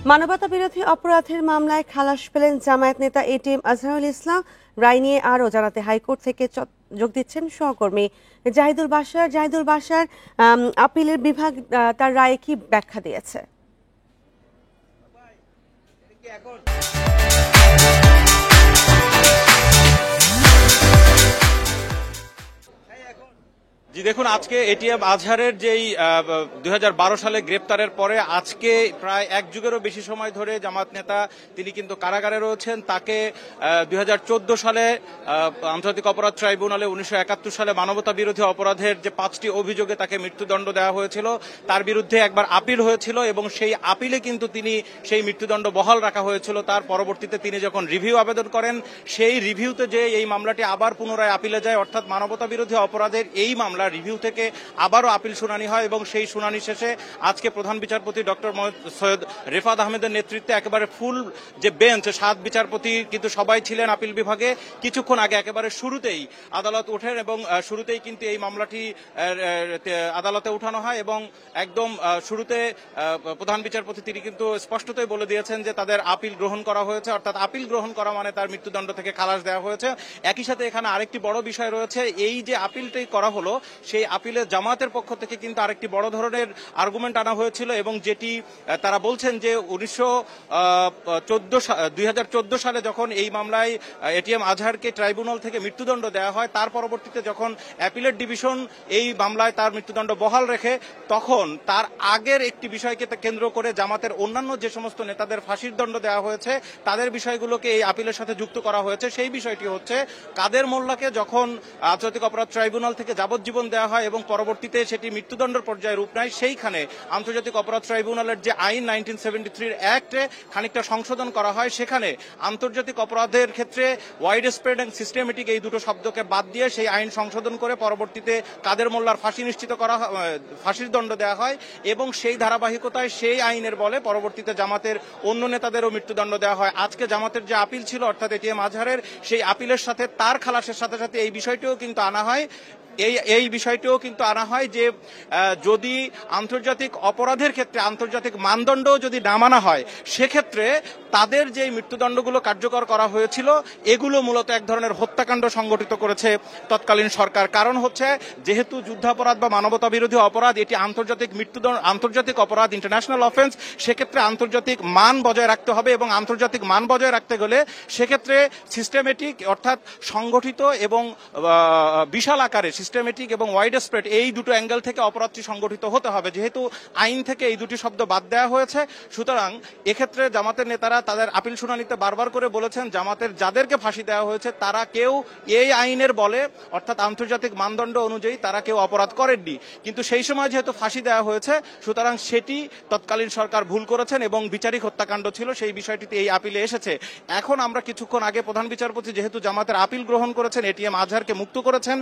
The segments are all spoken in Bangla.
মানবতা বিরোধী অপরাধের মামলায় খালাস পেলেন জামায়াত নেতা এটিএম আজহারুল ইসলাম। রায় নিয়ে আরও জানাতে হাইকোর্ট থেকে যোগ দিচ্ছেন সহকর্মী জাহিদুল বাশার। আপিলের বিভাগ তার রায়ে কি ব্যাখ্যা দিয়েছে? জি দেখুন, আজকে এটিএম আজহারের যেই 2012 সালে গ্রেপ্তারের পরে আজকে প্রায় এক যুগেরও বেশি সময় ধরে জামাত নেতা তিনি কিন্তু কারাগারে রয়েছেন। তাকে 2014 সালে আন্তর্জাতিক অপরাধ ট্রাইব্যুনালে 1971 সালে মানবতা বিরোধী অপরাধের যে 5টি অভিযোগে তাকে মৃত্যুদণ্ড দেওয়া হয়েছিল, তার বিরুদ্ধে একবার আপিল হয়েছিল এবং সেই আপিলে কিন্তু তিনি সেই মৃত্যুদণ্ড বহাল রাখা হয়েছিল। তার পরবর্তীতে তিনি যখন রিভিউ আবেদন করেন, সেই রিভিউতে যে এই মামলাটি আবার পুনরায় আপিলে যায়, অর্থাৎ মানবতা বিরোধী অপরাধের এই মামলা রিভিউ থেকে আবারও আপিল শুনানি হয় এবং সেই শুনানি শেষে আজকে প্রধান বিচারপতি ডক্টর সৈয়দ রেফাত আহমেদের নেতৃত্বে একেবারে ফুল যে বেঞ্চ 7 বিচারপতি কিন্তু সবাই ছিলেন আপিল বিভাগে। কিছুক্ষণ আগে একেবারে শুরুতেই আদালত ওঠেন এবং শুরুতেই কিন্তু এই মামলাটি আদালতে উঠানো হয় এবং একদম শুরুতে প্রধান বিচারপতি তিনি কিন্তু স্পষ্টতই বলে দিয়েছেন যে তাদের আপিল গ্রহণ করা হয়েছে, অর্থাৎ আপিল গ্রহণ করা মানে তার মৃত্যুদণ্ড থেকে খালাস দেওয়া হয়েছে। একই সাথে এখানে আরেকটি বড় বিষয় রয়েছে, এই যে আপিলটি করা হলো সেই আপিলে জামাতের পক্ষ থেকে কিন্তু আরেকটি বড় ধরনের আর্গুমেন্ট আনা হয়েছিল এবং যেটি তারা বলছেন যে 2014 সালে যখন এই মামলায় এটিএম আজহারকে ট্রাইব্যুনাল থেকে মৃত্যুদণ্ড দেওয়া হয়, তার পরবর্তীতে যখন অ্যাপিলেট ডিভিশন এই মামলায় তার মৃত্যুদণ্ড বহাল রেখে, তখন তার আগের একটি বিষয়কে কেন্দ্র করে জামাতের অন্যান্য যে সমস্ত নেতাদের ফাঁসির দণ্ড দেওয়া হয়েছে তাদের বিষয়গুলোকে এই আপিলের সাথে যুক্ত করা হয়েছে। সেই বিষয়টি হচ্ছে কাদের মোল্লাকে যখন আন্তর্জাতিক অপরাধ ট্রাইব্যুনাল থেকে যাবজ্জীবন দেওয়া হয় এবং পরবর্তীতে সেটি মৃত্যুদণ্ডের পর্যায়ে রূপ নেয়, সেইখানে আন্তর্জাতিক অপরাধ ট্রাইব্যুনালের যে আইন 1973 অ্যাক্টে খানিকটা সংশোধন করা হয়। সেখানে আন্তর্জাতিক অপরাধের ক্ষেত্রে ওয়াইড স্প্রেড এবং সিস্টেমেটিক এই দুটো শব্দকে বাদ দিয়ে সেই আইন সংশোধন করে পরবর্তীতে কাদের মোল্লার ফাঁসি নিশ্চিত করা ফাঁসির দণ্ড দেওয়া হয় এবং সেই ধারাবাহিকতায় সেই আইনের বলে পরবর্তীতে জামাতের অন্য নেতাদেরও মৃত্যুদণ্ড দেওয়া হয়। আজকে জামাতের যে আপিল ছিল অর্থাৎ এটিএম আজহারের, সেই আপিলের সাথে তার খালাসের সাথে সাথে এই বিষয়টিও কিন্তু আনা হয়। এই বিষয়টিও কিন্তু আনা হয় যে যদি আন্তর্জাতিক অপরাধের ক্ষেত্রে আন্তর্জাতিক মানদণ্ড যদি না মানা হয়, সেক্ষেত্রে তাদের যে মৃত্যুদণ্ডগুলো কার্যকর করা হয়েছিল এগুলো মূলত এক ধরনের হত্যাকাণ্ড সংগঠিত করেছে তৎকালীন সরকার। কারণ হচ্ছে যেহেতু যুদ্ধাপরাধ বা মানবতা বিরোধী অপরাধ এটি আন্তর্জাতিক অপরাধ, ইন্টারন্যাশনাল অফেন্স, সেক্ষেত্রে আন্তর্জাতিক মান বজায় রাখতে হবে এবং আন্তর্জাতিক মান বজায় রাখতে গেলে সেক্ষেত্রে সিস্টেমেটিক অর্থাৎ সংগঠিত এবং বিশাল আকারে সিস্টেমেটিক এবং ওয়াইড স্প্রেড এই দুটো অ্যাঙ্গেল থেকে অপরাধটি সংগঠিত হতে হবে। যেহেতু আইন থেকে এই দুটি শব্দ বাদ দেওয়া হয়েছে, সুতরাং এক্ষেত্রে জামাতের নেতারা তাদের আপিল শুনানিতে বারবার করে বলেছেন জামাতের যাদেরকে ফাঁসি দেওয়া হয়েছে তারা কেউ এই আইনের বলে অর্থাৎ আন্তর্জাতিক মানদণ্ড অনুযায়ী তারা কেউ অপরাধ করেননি। কিন্তু সেই সময় যেহেতু ফাঁসি দেওয়া হয়েছে, সুতরাং সেটি তৎকালীন সরকার ভুল করেছেন এবং বিচারিক হত্যাকাণ্ড ছিল, সেই বিষয়টিতে এই আপিলে এসেছে। এখন আমরা কিছুক্ষণ আগে প্রধান বিচারপতি যেহেতু জামাতের আপিল গ্রহণ করেছেন, এটিএম আজহারকে মুক্ত করেছেন,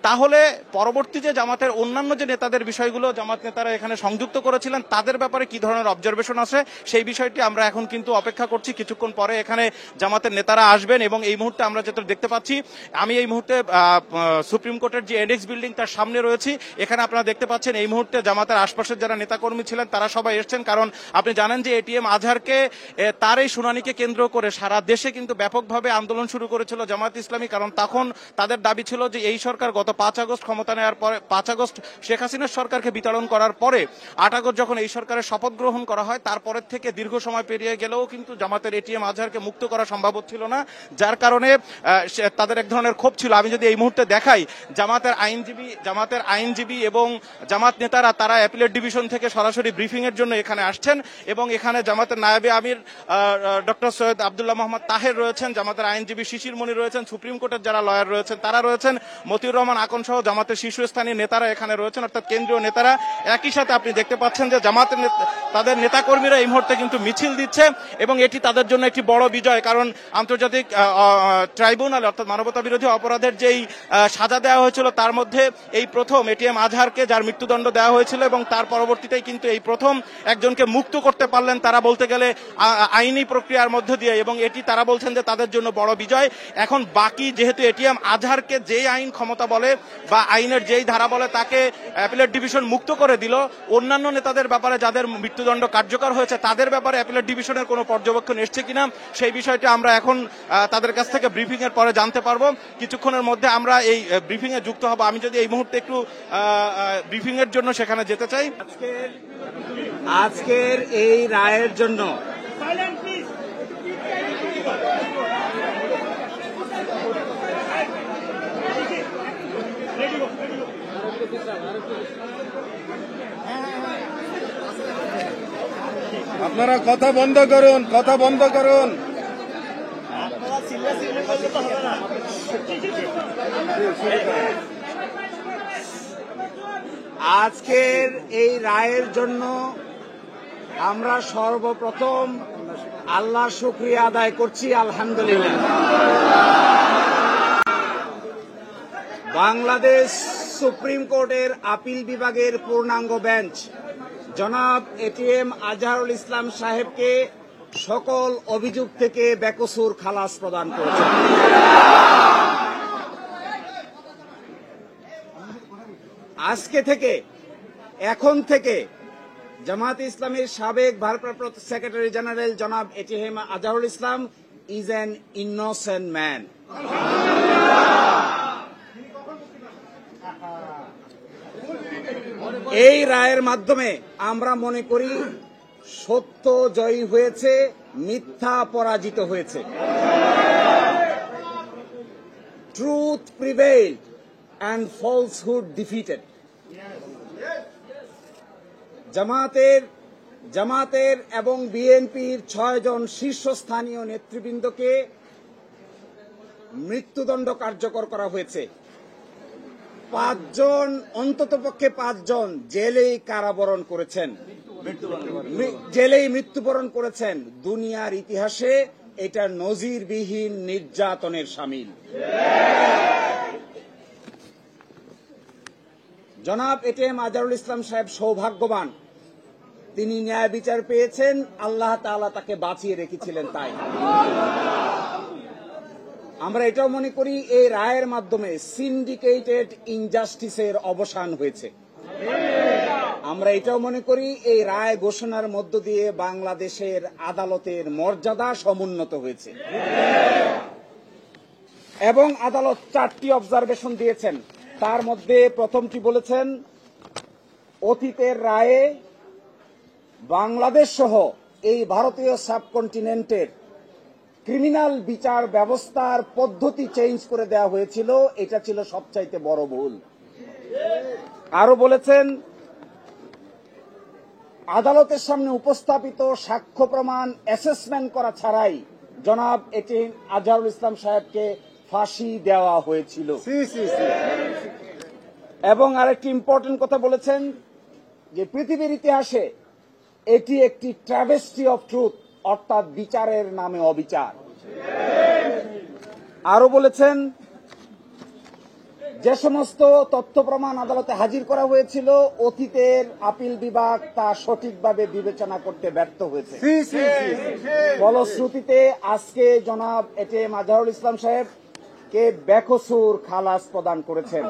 তাহলে পরবর্তী যে জামাতের অন্যান্য যে নেতাদের বিষয়গুলো জামাত নেতারা এখানে সংযুক্ত করেছিলেন তাদের ব্যাপারে কি ধরনের অবজারভেশন আছে সেই বিষয়টি আমরা এখন কিন্তু অপেক্ষা করছি। কিছুক্ষণ পরে এখানে জামাতের নেতারা আসবেন এবং এই মুহূর্তে আমরা যেটা দেখতে পাচ্ছি, আমি এই মুহূর্তে সুপ্রিম কোর্টের যে এডেক্স বিল্ডিং তার সামনে রয়েছি। এখানে আপনারা দেখতে পাচ্ছেন এই মুহূর্তে জামাতের আশপাশের যারা নেতাকর্মী ছিলেন তারা সবাই এসছেন, কারণ আপনি জানেন যে এটিএম আজহারকে তার এই শুনানিকে কেন্দ্র করে সারা দেশে কিন্তু ব্যাপকভাবে আন্দোলন শুরু করেছিল জামায়াত ইসলামী। কারণ তখন তাদের দাবি ছিল যে এই সরকার গত 5 আগস্ট ক্ষমতা নেওয়ার পরে 5 আগস্ট শেখ হাসিনার সরকারকে বিতাড়ন করার পরে 8 আগস্ট যখন এই সরকারের শপথ গ্রহণ করা হয়, তারপরের থেকে দীর্ঘ সময় পেরিয়ে গেলেও কিন্তু জামাতের এটিএম আজহারকে মুক্ত করা সম্ভব ছিল না, যার কারণে তাদের এক ধরনের ক্ষোভ ছিল। আমি যদি এই মুহূর্তে দেখাই, জামাতের আইনজীবী এবং জামাত নেতারা তারা অ্যাপিলেট ডিভিশন থেকে সরাসরি ব্রিফিং এর জন্য এখানে আসছেন এবং এখানে জামাতের নায়েবে আমির ডক্টর সৈয়দ আব্দুল্লাহ মোহাম্মদ তাহের রয়েছেন, জামাতের আইনজীবী শিশির মনি রয়েছেন, সুপ্রিম কোর্টের যারা লয়ার রয়েছেন তারা রয়েছেন, মতিউর রহমান আকন সহ জামাতের শীর্ষস্থানীয় নেতারা এখানে রয়েছেন, অর্থাৎ কেন্দ্রীয় নেতারা। একই সাথে আপনি দেখতে পাচ্ছেন যে জামাতের তাদের নেতাকর্মীরা এই মুহূর্তে কিন্তু মিছিল দিচ্ছে এবং এটি তাদের জন্য একটি বড় বিজয়। কারণ আন্তর্জাতিক ট্রাইব্যুনাল অর্থাৎ মানবতা বিরোধী অপরাধের যেই সাজা দেওয়া হয়েছিল তার মধ্যে এই প্রথম এটিএম আজহারকে যার মৃত্যুদণ্ড দেওয়া হয়েছিল এবং তার পরবর্তীতেই কিন্তু এই প্রথম একজনকে মুক্ত করতে পারলেন তারা বলতে গেলে আইনি প্রক্রিয়ার মধ্য দিয়ে, এবং এটি তারা বলছেন যে তাদের জন্য বড় বিজয়। এখন বাকি যেহেতু এটিএম আজহারকে যে আইন ক্ষমতা বলে বা আইনের যেই ধারা বলে তাকে অ্যাপিলেট ডিভিশন মুক্ত করে দিল, অন্যান্য নেতাদের ব্যাপারে যাদের মৃত্যুদণ্ড কার্যকর হয়েছে তাদের ব্যাপারে অ্যাপিলেট ডিভিশনের কোনো পর্যবেক্ষণ এসছে কিনা সেই বিষয়টি আমরা এখন তাদের কাছ থেকে ব্রিফিং এর পরে জানতে পারবো। কিছুক্ষণের মধ্যে আমরা এই ব্রিফিং এ যুক্ত হব। আমি যদি এই মুহূর্তে একটু ব্রিফিং এর জন্য সেখানে যেতে চাই। আজকের এই রায়ের জন্য আপনারা কথা বন্ধ করুন, কথা বন্ধ করুন। আজকের এই রায়ের জন্য আমরা সর্বপ্রথম আল্লাহর শুকরিয়া আদায় করছি, আলহামদুলিল্লাহ। বাংলাদেশ সুপ্রিম কোর্টের আপিল বিভাগের পূর্ণাঙ্গ বেঞ্চ জনাব এটিএম আজহারুল ইসলাম সাহেবকে সকল অভিযোগ থেকে বেকসুর খালাস প্রদান করেছে। আজকে থেকে, এখন থেকে জামায়াতে ইসলামীর সাবেক ভারপ্রাপ্ত সেক্রেটারি জেনারেল জনাব ATM Azharul Islam is an innocent man. এই রায়ের মাধ্যমে আমরা মনে করি সত্য জয়ী হয়েছে, মিথ্যা পরাজিত হয়েছে। Truth prevailed and falsehood defeated. জামাতের এবং বিএনপির 6 জন শীর্ষস্থানীয় নেতৃবৃন্দকে মৃত্যুদণ্ড কার্যকর করা হয়েছে। 5 জন, অন্ততপক্ষে 5 জন জেলেই কারাবরণ করেছেন, জেলেই মৃত্যুবরণ করেছেন। দুনিয়ার ইতিহাসে এটা নজিরবিহীন নির্যাতনের শামিল। জনাব এটিএম আজহারুল ইসলাম সাহেব সৌভাগ্যবান, তিনি ন্যায় বিচার পেয়েছেন, আল্লাহ তাআলা তাকে বাঁচিয়ে রেখেছিলেন। তাই আমরা এটাও মনে করি এই রায়ের মাধ্যমে সিন্ডিকেটেড ইনজাস্টিসের অবসান হয়েছে। আমরা এটাও মনে করি এই রায় ঘোষণার মধ্য দিয়ে বাংলাদেশের আদালতের মর্যাদা সমুন্নত হয়েছে। এবং আদালত 4টি অবজারভেশন দিয়েছেন। তার মধ্যে প্রথমটি বলেছেন, অতীতের রায়ে বাংলাদেশ সহ এই ভারতীয় সাবকন্টিনেন্টের ক্রিমিনাল বিচার ব্যবস্থার পদ্ধতি চেঞ্জ করে দেওয়া হয়েছিল, এটা ছিল সবচাইতে বড় ভুল। আরো বলেছেন, আদালতের সামনে উপস্থাপিত সাক্ষ্য প্রমাণ অ্যাসেসমেন্ট করা ছাড়াই জনাব এটিএম আজহারুল ইসলাম সাহেবকে ফাঁসি দেওয়া হয়েছিল। এবং আরেকটি ইম্পর্টেন্ট কথা বলেছেন যে পৃথিবীর ইতিহাসে এটি একটি ট্র্যাভেস্টি অফ ট্রুথ, অর্থাৎ বিচারের নামে অবিচার। আরো বলেছেন, যে সমস্ত তথ্য প্রমাণ আদালতে হাজির করা হয়েছিল অতীতের আপিল বিভাগ তা সঠিকভাবে বিবেচনা করতে ব্যর্থ হয়েছে। ফলশ্রুতিতে আজকে জনাব এটিএম আজহারুল ইসলাম সাহেবকে বেকসুর খালাস প্রদান করেছেন।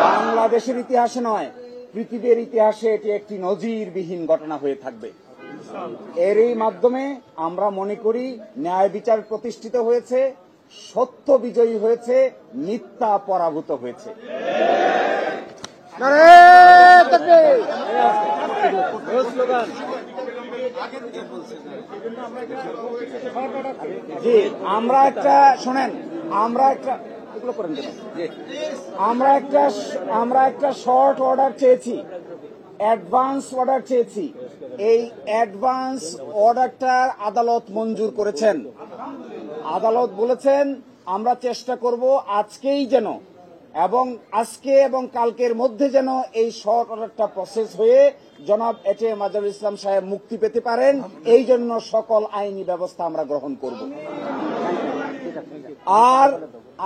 বাংলাদেশের ইতিহাসে নয়, পৃথিবীর ইতিহাসে এটি একটি নজিরবিহীন ঘটনা হয়ে থাকবে। এরই মাধ্যমে আমরা মনে করি ন্যায় বিচার প্রতিষ্ঠিত হয়েছে, সত্য বিজয়ী হয়েছে, মিথ্যা পরাভূত হয়েছে। জি, আমরা একটা শোনেন, আমরা একটা শর্ট অর্ডার চেয়েছি, অ্যাডভান্স অর্ডার চেয়েছি। এই অ্যাডভান্স অর্ডারটা আদালত মঞ্জুর করেছেন। আদালত বলেছেন আমরা চেষ্টা করব আজকেই যেন আজকে এবং কালকের মধ্যে যেন এই শর্ট অর্ডারটা প্রসেস হয়ে জনাব এটিএম আজহারুল ইসলাম সাহেব মুক্তি পেতে পারেন, এই জন্য সকল আইনি ব্যবস্থা আমরা গ্রহণ করব। আর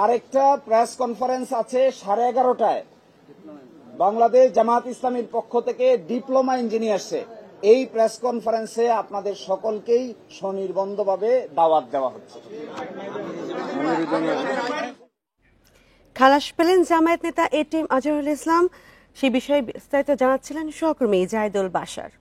আরেকটা প্রেস কনফারেন্স আছে 11:30টায় বাংলাদেশ জামায়াত ইসলামীর পক্ষ থেকে ডিপ্লোমা ইঞ্জিনিয়ার্সে। এই প্রেস কনফারেন্সে আপনাদের সকলকেই স্বনির্বন্ধভাবে দাওয়াত দেওয়া হচ্ছে। খালাস পেলেন জামায়াত নেতা এটিএম আজহারুল ইসলাম। সে বিষয়ে বিস্তারিত জানাচ্ছিলেন সহকর্মী জাহিদুল বাশার।